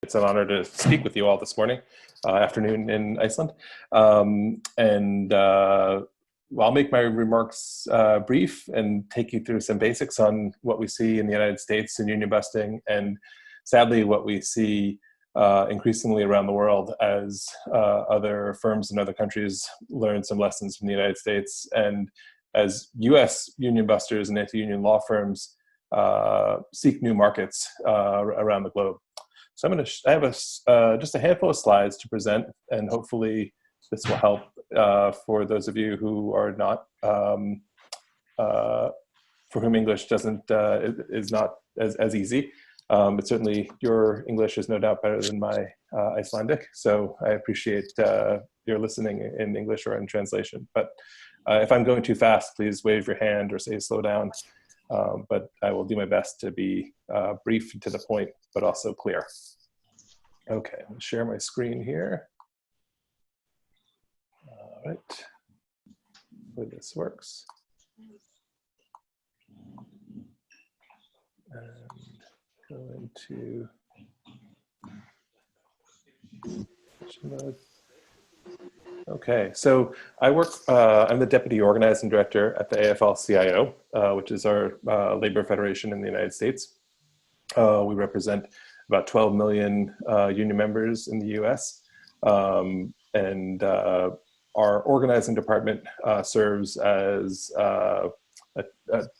It's an honor to speak with you all this morning, afternoon in Iceland. I'll make my remarks brief and take you through some basics on what we see in the United States in union busting, and sadly what we see increasingly around the world as other firms in other countries learn some lessons from the United States, and as US union busters and anti-union law firms seek new markets around the globe. So I have just a handful of slides to present, and hopefully this will help for those of you who are not, for whom English is not as easy. But certainly your English is no doubt better than my Icelandic. So I appreciate your listening in English or in translation. But if I'm going too fast, please wave your hand or say slow down. But I will do my best to be brief and to the point, but also clear. Okay, I'll share my screen here. All right, hopefully this works. And go into mode. Okay, so I work, I'm the Deputy Organizing Director at the AFL-CIO, which is our labor federation in the United States. We represent about 12 million union members in the US. And our organizing department serves as a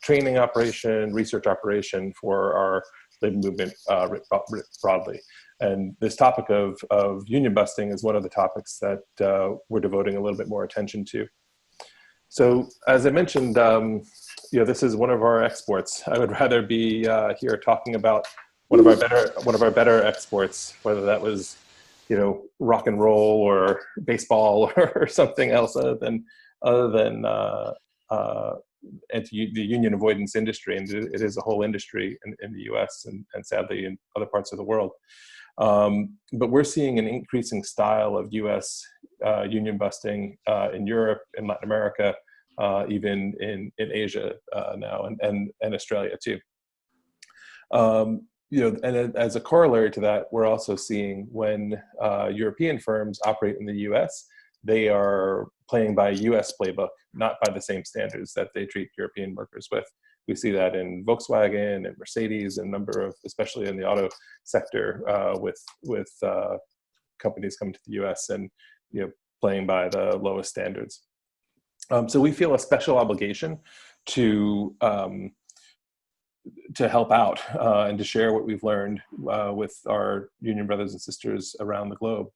training operation, research operation for our labor movement broadly. And this topic of union busting is one of the topics that we're devoting a little bit more attention to. So as I mentioned, this is one of our exports. I would rather be here talking about one of our better exports, whether that was, rock and roll or baseball or something else other than the union avoidance industry. And it is a whole industry in the US and sadly in other parts of the world. But we're seeing an increasing style of US union busting in Europe, in Latin America, even in Asia now, and Australia too. And as a corollary to that, we're also seeing when European firms operate in the US, they are playing by a US playbook, not by the same standards that they treat European workers with. We see that in Volkswagen and Mercedes, and a number of, especially in the auto sector, with companies coming to the US and playing by the lowest standards. So we feel a special obligation to help out and to share what we've learned with our union brothers and sisters around the globe.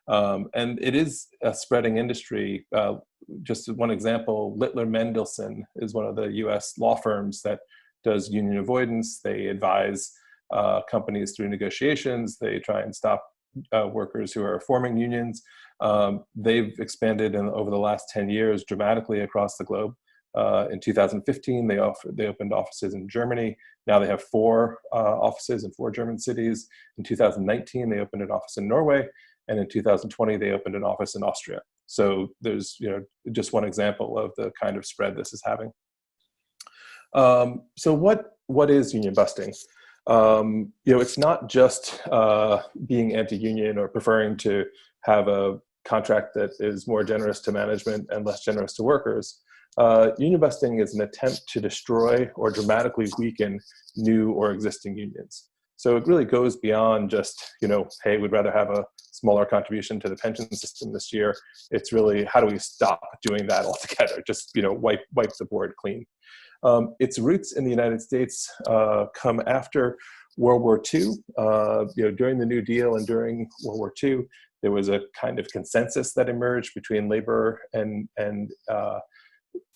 And it is a spreading industry. Just one example, Littler Mendelson is one of the US law firms that does union avoidance. They advise companies through negotiations. They try and stop workers who are forming unions. They've expanded over the last 10 years dramatically across the globe. In 2015, they opened offices in Germany. Now they have 4 offices in 4 German cities. In 2019, they opened an office in Norway. And in 2020, they opened an office in Austria. So there's just one example of the kind of spread this is having. So what is union busting? It's not just being anti-union or preferring to have a contract that is more generous to management and less generous to workers. Union busting is an attempt to destroy or dramatically weaken new or existing unions. So it really goes beyond just, hey, we'd rather have a smaller contribution to the pension system this year. It's really, how do we stop doing that altogether? Just, wipe the board clean. Its roots in the United States come after World War II. During the New Deal and during World War II, there was a kind of consensus that emerged between labor and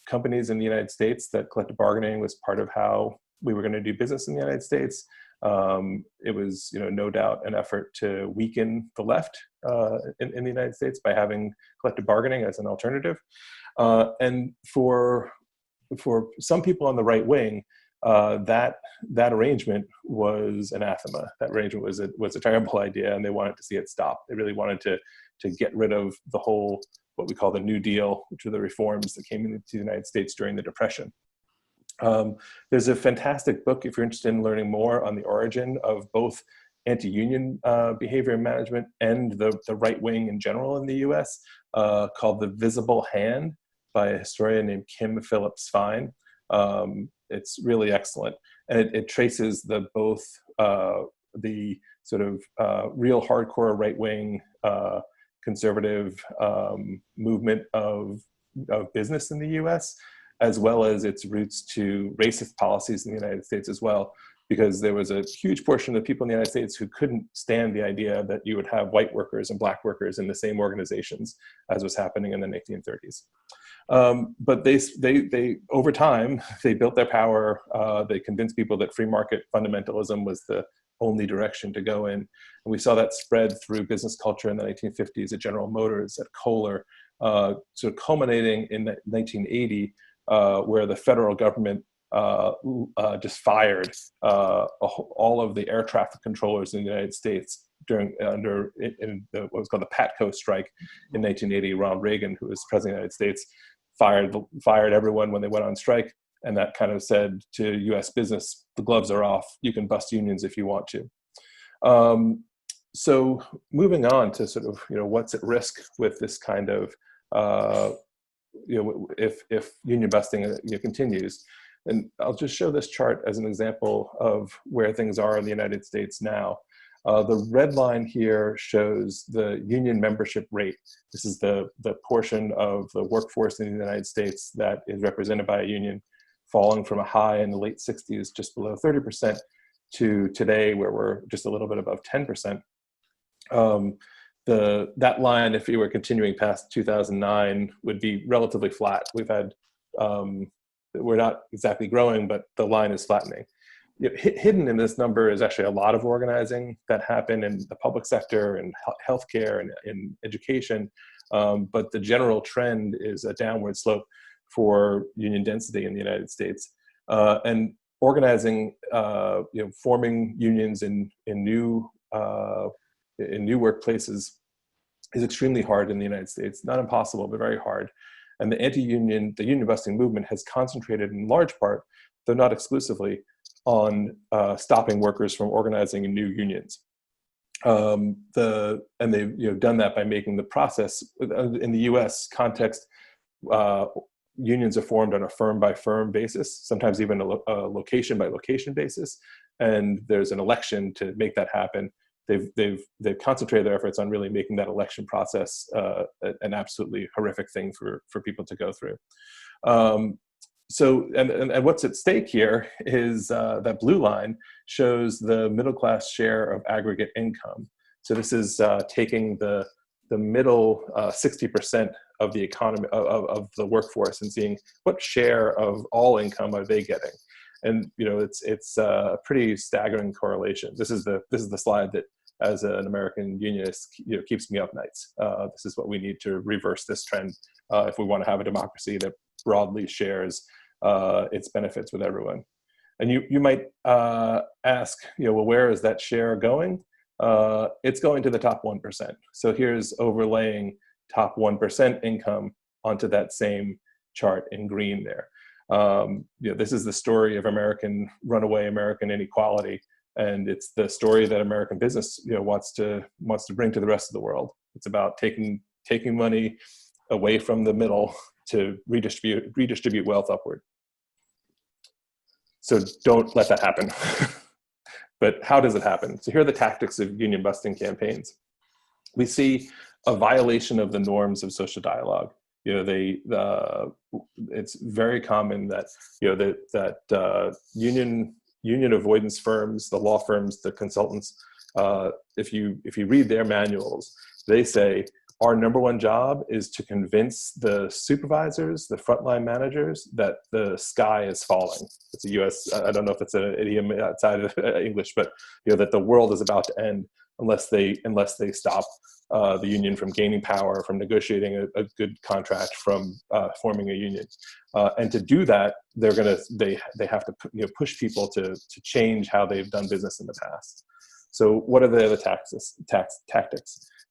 companies in the United States that collective bargaining was part of how we were going to do business in the United States. It was, no doubt an effort to weaken the left in the United States by having collective bargaining as an alternative. And for some people on the right wing, that arrangement was anathema. That arrangement was a terrible idea, and they wanted to see it stop. They really wanted to get rid of the whole, what we call the New Deal, which were the reforms that came into the United States during the Depression. There's a fantastic book, if you're interested in learning more on the origin of both anti-union behavior and management and the right wing in general in the US, called The Visible Hand by a historian named Kim Phillips Fine. It's really excellent. And it traces both the sort of real hardcore right wing conservative movement of business in the US, as well as its roots to racist policies in the United States as well, because there was a huge portion of the people in the United States who couldn't stand the idea that you would have white workers and black workers in the same organizations as was happening in the 1930s. But they over time, they built their power. They convinced people that free market fundamentalism was the only direction to go in. And we saw that spread through business culture in the 1950s at General Motors, at Kohler, sort of culminating in 1980, where the federal government just fired all of the air traffic controllers in the United States what was called the Patco strike in 1980. Ronald Reagan, who was president of the United States, fired everyone when they went on strike. And that kind of said to US business, the gloves are off. You can bust unions if you want to. So moving on to sort of, what's at risk with this kind of, if union busting continues. And I'll just show this chart as an example of where things are in the United States now. The red line here shows the union membership rate. This is the portion of the workforce in the United States that is represented by a union, falling from a high in the late 60s, just below 30%, to today, where we're just a little bit above 10%. That line, if you were continuing past 2009, would be relatively flat. We're not exactly growing, but the line is flattening. Hidden in this number is actually a lot of organizing that happened in the public sector and healthcare and in education. But the general trend is a downward slope for union density in the United States. And organizing, forming unions in new workplaces is extremely hard in the United States. Not impossible, but very hard. And the union busting movement has concentrated in large part, though not exclusively, on stopping workers from organizing in new unions. And they've done that by making the process, in the US context, unions are formed on a firm-by-firm basis, sometimes even a location-by-location basis, and there's an election to make that happen. They've concentrated their efforts on really making that election process an absolutely horrific thing for people to go through. So what's at stake here is that blue line shows the middle class share of aggregate income. So this is taking the middle 60% of the economy of the workforce and seeing what share of all income are they getting. And it's a pretty staggering correlation. This is the slide that, as an American unionist, keeps me up nights. This is what we need to reverse this trend if we want to have a democracy that broadly shares its benefits with everyone. And you might ask, well, where is that share going? It's going to the top 1%. So here's overlaying top 1% income onto that same chart in green there. This is the story of runaway American inequality. And it's the story that American business, wants to bring to the rest of the world. It's about taking money away from the middle to redistribute wealth upward. So don't let that happen. But how does it happen? So here are the tactics of union busting campaigns. We see a violation of the norms of social dialogue. It's very common that union avoidance firms, the law firms, the consultants, if you read their manuals, they say our number one job is to convince the supervisors, the frontline managers, that the sky is falling. It's a US, I don't know if it's an idiom outside of English, but that the world is about to end unless they stop the union from gaining power, from negotiating a good contract, from forming a union. And to do that, they have to push people to change how they've done business in the past. So what are the other tactics?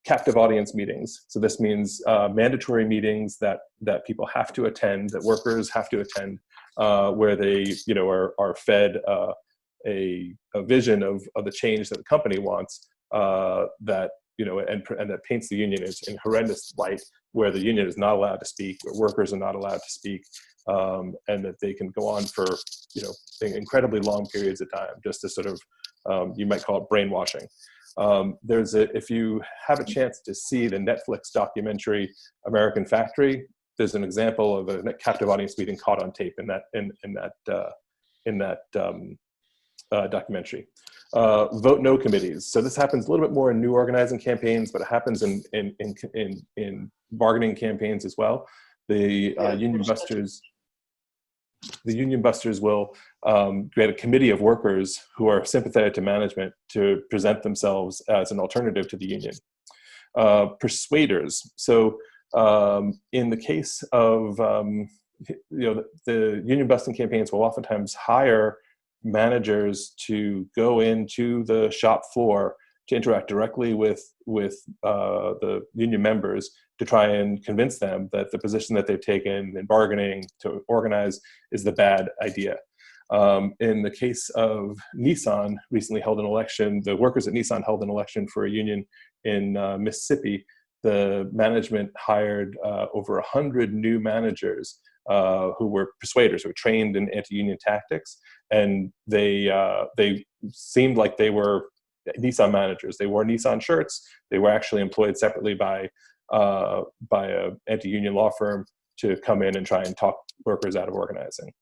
Captive audience meetings. So this means mandatory meetings that people have to attend, that workers have to attend, where they are fed a vision of the change that the company wants, that, you know, and that paints the union in horrendous light, where the union is not allowed to speak, where workers are not allowed to speak, and that they can go on for, you know, incredibly long periods of time, just to sort of, you might call it brainwashing. If you have a chance to see the Netflix documentary American Factory, there's an example of a captive audience meeting caught on tape in that documentary. Vote no committees. So this happens a little bit more in new organizing campaigns, but it happens in bargaining campaigns as well. The union busters will create a committee of workers who are sympathetic to management to present themselves as an alternative to the union. Persuaders. So in the case of, you know, the union busting campaigns will oftentimes hire managers to go into the shop floor to interact directly with the union members, to try and convince them that the position that they've taken in bargaining to organize is the bad idea. In the case of Nissan, recently held an election, the workers at Nissan held an election for a union in Mississippi. The management hired over 100 new managers who were persuaders, who were trained in anti-union tactics, and they seemed like they were Nissan managers. They wore Nissan shirts. They were actually employed separately by an anti-union law firm to come in and try and talk workers out of organizing.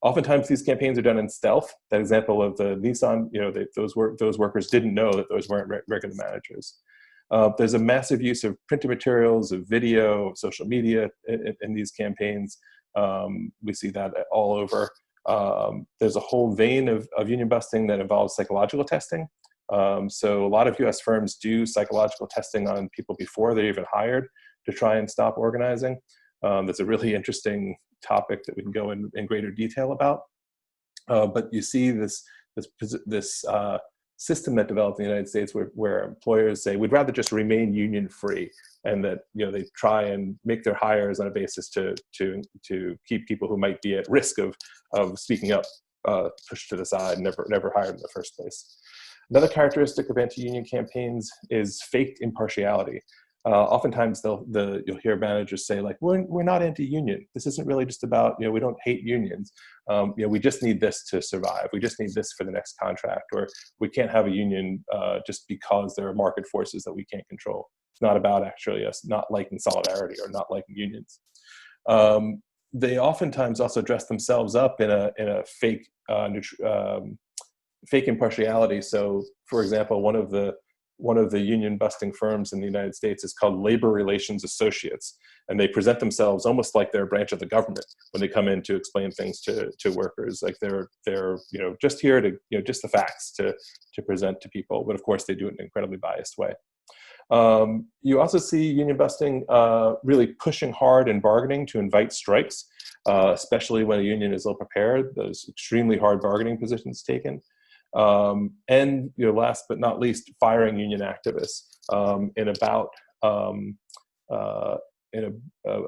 Oftentimes, these campaigns are done in stealth. That example of the Nissan, you know, those workers didn't know that those weren't regular managers. There's a massive use of printed materials, of video, of social media in these campaigns. We see that all over. There's a whole vein of union busting that involves psychological testing. So a lot of US firms do psychological testing on people before they're even hired to try and stop organizing. That's a really interesting topic that we can go in greater detail about. But you see this system that developed in the United States where employers say, we'd rather just remain union free, and that, you know, they try and make their hires on a basis to keep people who might be at risk of speaking up pushed to the side, never hired in the first place. Another characteristic of anti-union campaigns is faked impartiality. Oftentimes you'll hear managers say, like, we're not anti-union. This isn't really just about, you know, we don't hate unions. You know, we just need this to survive. We just need this for the next contract, or we can't have a union just because there are market forces that we can't control. It's not about actually us not liking solidarity or not liking unions. They oftentimes also dress themselves up in a fake fake impartiality. So, for example, one of the union busting firms in the United States is called Labor Relations Associates, and they present themselves almost like they're a branch of the government when they come in to explain things to workers. Like they're you know, just here to, you know, just the facts to present to people, but of course they do it in an incredibly biased way. You also see union busting really pushing hard in bargaining to invite strikes, especially when a union is ill prepared. Those extremely hard bargaining positions taken. And, you know, last but not least, firing union activists. In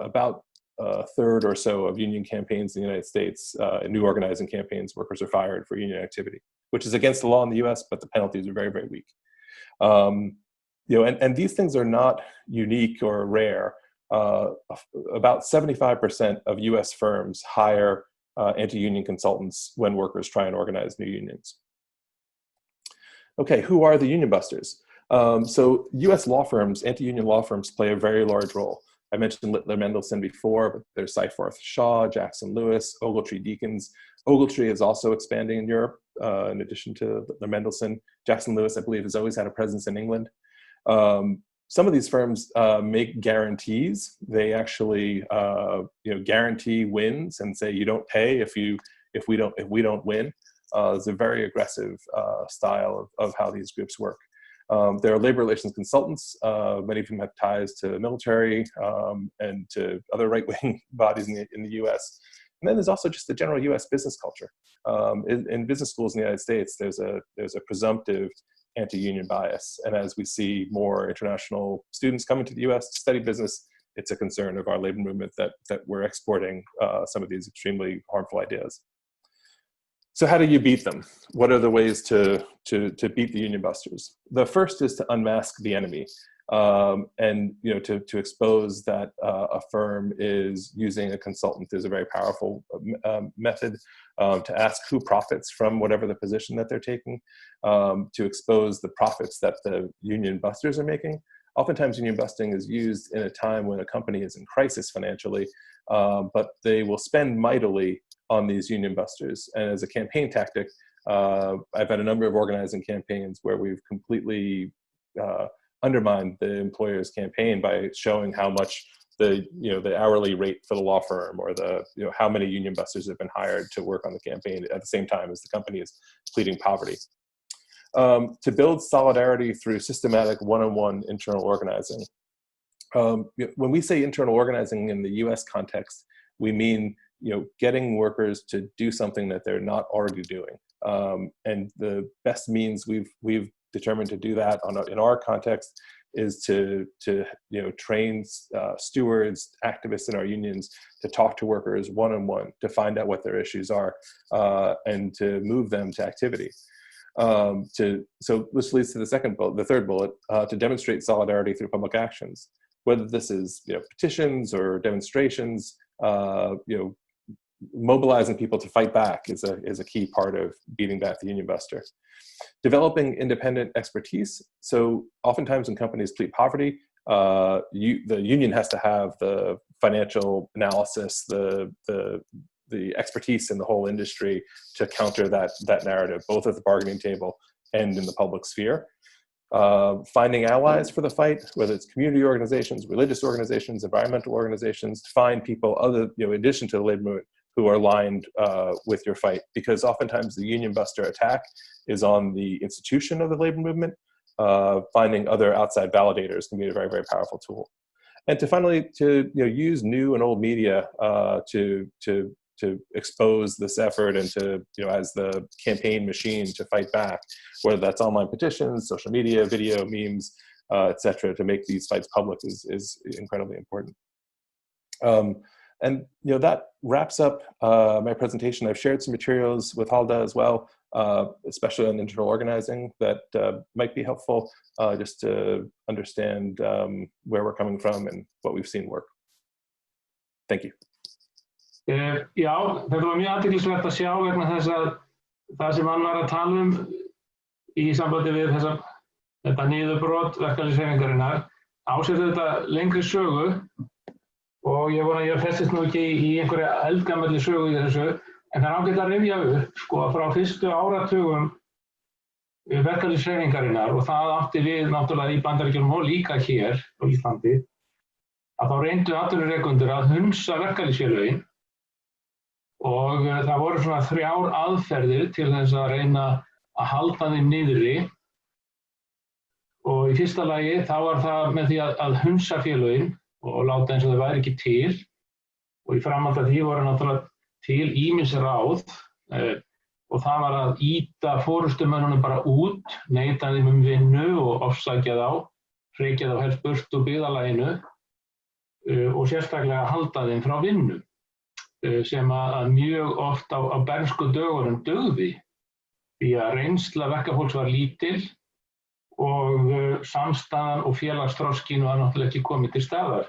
about a third or so of union campaigns in the United States, in new organizing campaigns, workers are fired for union activity, which is against the law in the US, but the penalties are very, very weak. You know, and these things are not unique or rare. About 75% of US firms hire anti-union consultants when workers try and organize new unions. Okay, who are the union busters? So US law firms, anti-union law firms, play a very large role. I mentioned Littler Mendelsohn before, but there's Seyfarth Shaw, Jackson Lewis, Ogletree Deakins. Ogletree is also expanding in Europe, in addition to Littler Mendelsohn. Jackson Lewis, I believe, has always had a presence in England. Some of these firms make guarantees. They actually, you know, guarantee wins and say you don't pay if we don't win. It's a very aggressive style of how these groups work. There are labor relations consultants. Many of them have ties to the military and to other right-wing bodies in the US. And then there's also just the general US business culture. In business schools in the United States, there's a presumptive anti-union bias. And as we see more international students coming to the US to study business, it's a concern of our labor movement that we're exporting some of these extremely harmful ideas. So how do you beat them? What are the ways to beat the union busters? The first is to unmask the enemy, and to expose that a firm is using a consultant is a very powerful method. To ask who profits from whatever the position that they're taking, to expose the profits that the union busters are making. Oftentimes union busting is used in a time when a company is in crisis financially, but they will spend mightily on these union busters. And as a campaign tactic, I've had a number of organizing campaigns where we've completely undermined the employer's campaign by showing how much the hourly rate for the law firm, or how many union busters have been hired to work on the campaign at the same time as the company is pleading poverty. To build solidarity through systematic one-on-one internal organizing. When we say internal organizing in the US context, we mean getting workers to do something that they're not already doing. And the best means we've determined to do that in our context is to train stewards, activists in our unions to talk to workers one-on-one, to find out what their issues are, and to move them to activity. So this leads to the third bullet, to demonstrate solidarity through public actions, whether this is petitions or demonstrations. Mobilizing people to fight back is a key part of beating back the union buster. Developing independent expertise. So oftentimes when companies plead poverty, the union has to have the financial analysis, the expertise in the whole industry to counter that narrative, both at the bargaining table and in the public sphere. Finding allies for the fight, whether it's community organizations, religious organizations, environmental organizations, to find people in addition to the labor movement, who are aligned with your fight, because oftentimes the union buster attack is on the institution of the labor movement. Finding other outside validators can be a very, very powerful tool. And to finally, use new and old media to expose this effort and to, as the campaign machine to fight back, whether that's online petitions, social media, video, memes, et cetera, to make these fights public is incredibly important. And that wraps up my presentation. I've shared some materials with Halda as well, especially on internal organizing, that might be helpful just to understand where we're coming from and what we've seen work. Thank you. Já, þetta var mjög athyglisvert að sjá vegna þess að það sem hann var að tala í sambandi við þetta niðurbrot verkalýðshreyfingarinnar á sér þetta lengri sögu, og ég vona að ég festist nú ekki í einhverja eldgamalli sögu í þessu, en það er ágætt að rifja upp frá fyrstu áratugum verkalýðshreyfingarinnar, og það átti við náttúrulega í Bandaríkjunum og líka hér á Íslandi, að þá reyndu atvinnurekendur að hunsa verkalýðsfélögin. Og það voru svona 3 aðferðir til þess að reyna að halda þeim niðri. Og í fyrsta lagi þá var það með því að hunsa félögin og láta eins og þau væri ekki til. Og í framhaldi af því voru náttúrulega til ýmis ráð, og það var að ýta forystumönnunum bara út, neita þeim vinnu og ofsækja þá, hrekja þá helst burt úr byggðarlaginu, og sérstaklega halda þeim frá vinnu, sem að mjög oft á bernsku dögunum dugði, því að reynsla verkafólks var lítil og samstaðan og félagsþroskinn var náttúrulega ekki komið til staðar.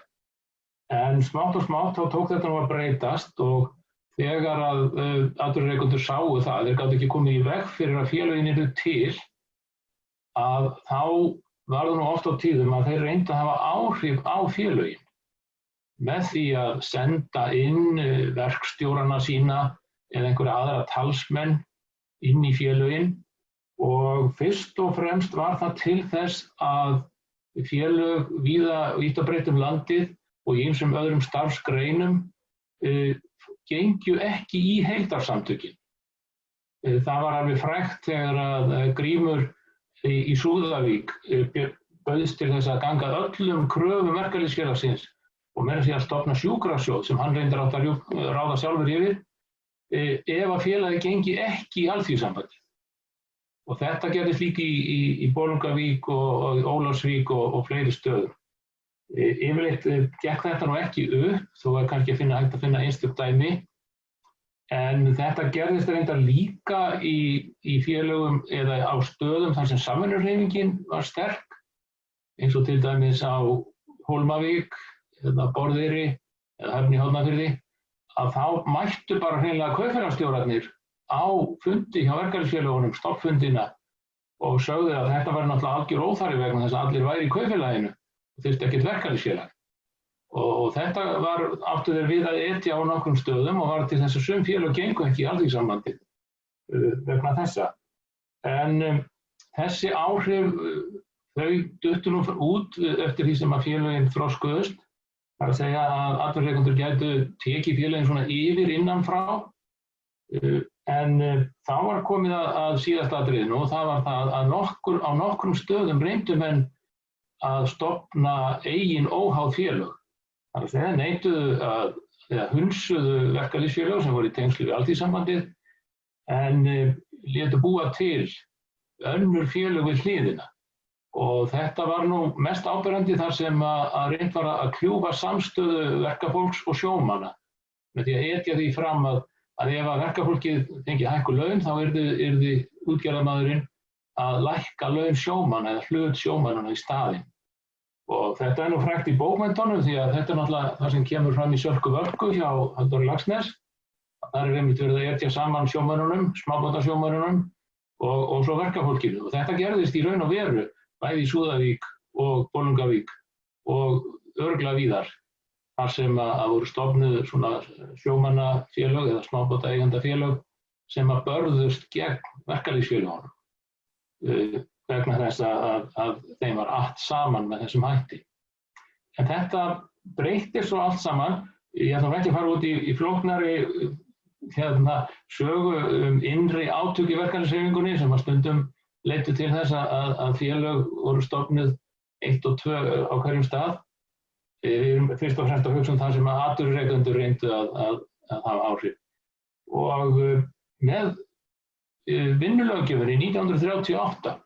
En smátt og smátt þá tók þetta nú að breytast, og þegar að atvinnurekendur sáu það, þeir gátu ekki komið í veg fyrir að félögin yrðu til, að þá var það nú oft á tíðum að þeir reyndu að hafa áhrif á félögin, með því að senda inn verkstjórana sína eða einhverja aðra talsmenn inn í félögin, og fyrst og fremst var það til þess að félög vítt og breitt landið og í ýmsum öðrum starfsgreinum gengju ekki í heildarsamtökin. Það var alveg frægt þegar að Grímur í Súðavík bauðst til þess að ganga öllum kröfum verkalýðsfélagsins og meira að segja að stofna sjúkrasjóð sem hann reyndar átt að ráða sjálfur yfir, ef að félagið gengi ekki í alþýðusambandi. Og þetta gerðist líka í Bolungarvík og Ólafsvík og fleiri stöðum. Yfirleitt gekk þetta nú ekki upp, þó er kannski hægt að finna einstök dæmi, En þetta gerðist reyndar líka í félögum eða á stöðum þar sem samvinnurhreyfingin var sterk, eins og til dæmis á Hólmavík eða Borðeyri eða Höfn í Hornafirði, að þá mættu bara hreinlega kaupfélagsstjórarnir á fundi hjá verkalýðsfélögunum, stofnfundina, og sögðu að þetta var náttúrulega algjör óþarfi vegna þess að allir væri í kaupfélaginu og þyrfti ekkert verkalýðsfélag. Og þetta áttu þeir við að etja á nokkrum stöðum og var til þess að sum félög gengu ekki í alþýðusambandið vegna þessa. En þessi áhrif, þau duttu nú út eftir því sem að félögin þroskuðust. Það er að segja að atvinnurekendur gætu tekið félögin svona yfir innan frá. En þá var komið að síðasta atriðinu og það var það að á nokkrum stöðum reyndu menn að stofna eigin óháð félög. Það er að segja neituðu eða hunsuðu verkalýðsfélög sem voru í tengslu við alþýðusambandið en létu búa til önnur félög við hliðina. Og þetta var nú mest áberandi þar sem að reynt var að kljúfa samstöðu verkafólks og sjómanna með því að etja því fram að ef að verkafólkið fengi hækkuð laun þá yrði útgerðarmaðurinn að lækka laun sjómanna eða hlut sjómannanna í staðinn. Og þetta er nú frægt í bókmenntunum því að þetta er náttúrulega það sem kemur fram í Sölku Völku hjá Halldóri Laxness. Það er einmitt verið að etja saman sjómönnunum, smábátasjómönnunum og svo verkafólkinu. Og þetta gerðist í raun og veru bæði í Súðavík og Bolungarvík og örugglega víðar, þar sem að voru stofnuð svona sjómannafélög eða smábátaeigendafélög sem að börðust gegn verkalýðsfélögunum vegna þess að þeim var att saman með þessum hætti. En þetta breytir svo allt saman. Ég ætla ekki að fara út í flóknari sögu innri átök í verkalýðshreyfingunni sem að stundum leiddu til þess að félög voru stofnuð 1 og 2 á hverjum stað. Við erum fyrst og fremst að hugsa það sem að atvinnurekendur reyndu að hafa áhrif. Og með vinnulöggjöfinni 1938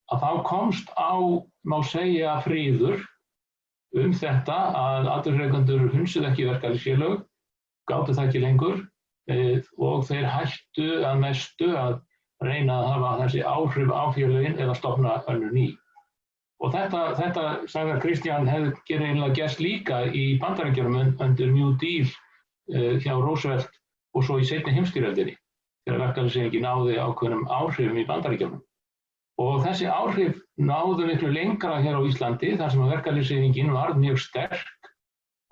að þá komst á, má segja, fríður þetta að atvinnurekendur hunsuðu ekki verkalýðsfélög, gátu það ekki lengur og þeir hættu að mestu að reyna að hafa þessi áhrif á félögin eða stofna önnur ný. Og þetta sagði að Kristján hefði eiginlega gerst líka í Bandaríkjunum undir New Deal hjá Roosevelt og svo í seinni heimsstyrjöldinni þegar verkalýðshreyfingin náði ákveðnum áhrifum í Bandaríkjunum. Og þessi áhrif náðu miklu lengra hér á Íslandi þar sem að verkalýðshreyfingin varð mjög sterk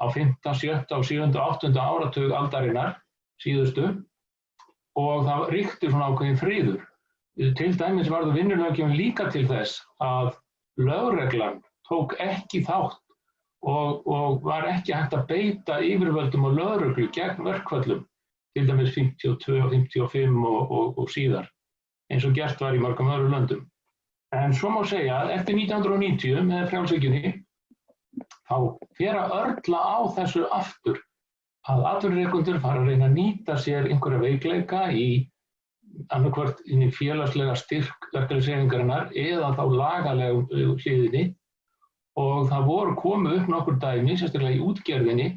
á 5., 7., 7. og 8. áratug aldarinnar síðustu og það ríkti svona ákveðin friður. Til dæmis varð vinnulöggjöfin líka til þess að lögreglan tók ekki þátt og var ekki hægt að beita yfirvöldum og lögreglu gegn verkföllum, til dæmis 52, 55 og síðar, eins og gert var í mörgum öðrum löndum. En svo má segja að eftir 1990 með frjálshyggjunni þá fer að örla á þessu aftur að atvinnurekendur fara að reyna að nýta sér einhverja veikleika í annarkvort inn í félagslega styrk verkalýðshreyfingarinnar eða þá lagalegu hliðinni og það voru komið upp nokkur dæmi, sérstaklega í útgerðinni,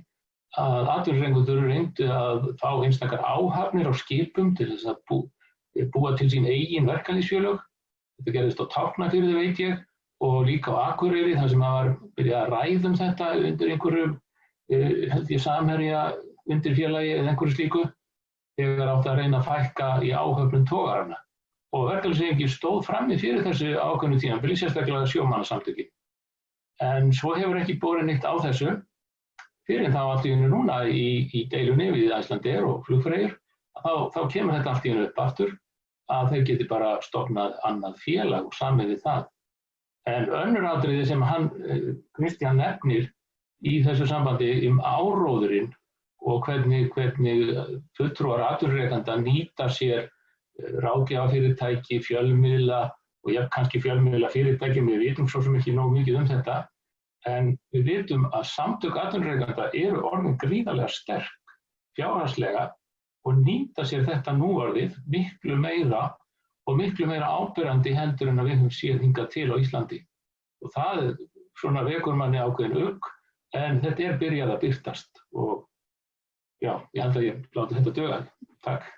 að atvinnurekendur reyndu að fá einstakar áhafnir á skipum til þess að búa til sín eigin verkalýðsfélög. Þetta gerðist á Tálknafirði, veit ég, og líka á Akureyri þar sem var byrjað að ræða þetta undir einhverju held ég samherja undirfélagi eða einhverju slíku þegar átti að reyna að fækka í áhöfnum togarana. Og verkalýðshreyfingin stóð frammi fyrir þessu ákveðnu tímabili, sérstaklega sjómannasamtökin. En svo hefur ekki borið neitt á þessu fyrir þá allt í einu núna í deilunni við Icelandair og flugfreyjur, þá kemur þetta allt í einu upp aftur að þeir geti bara stofnað annað félag og samið við það. En önnur atriði sem Kristján nefnir í þessu sambandi áróðurinn og hvernig fulltrúar atvinnurekenda nýta sér ráðgjafafyrirtæki, fjölmiðla og kannski fjölmiðlafyrirtæki, við vitum svo sem ekki nógu mikið þetta, en við vitum að samtök atvinnurekenda eru orðin gríðarlega sterk fjárhagslega og nýta sér þetta núorðið miklu meira og miklu meira áberandi heldur en að við höfum séð hingað til á Íslandi. Og það svona vekur manni ákveðin ugg, en þetta byrjað að birtast og já, ég held að ég láti þetta duga. Takk.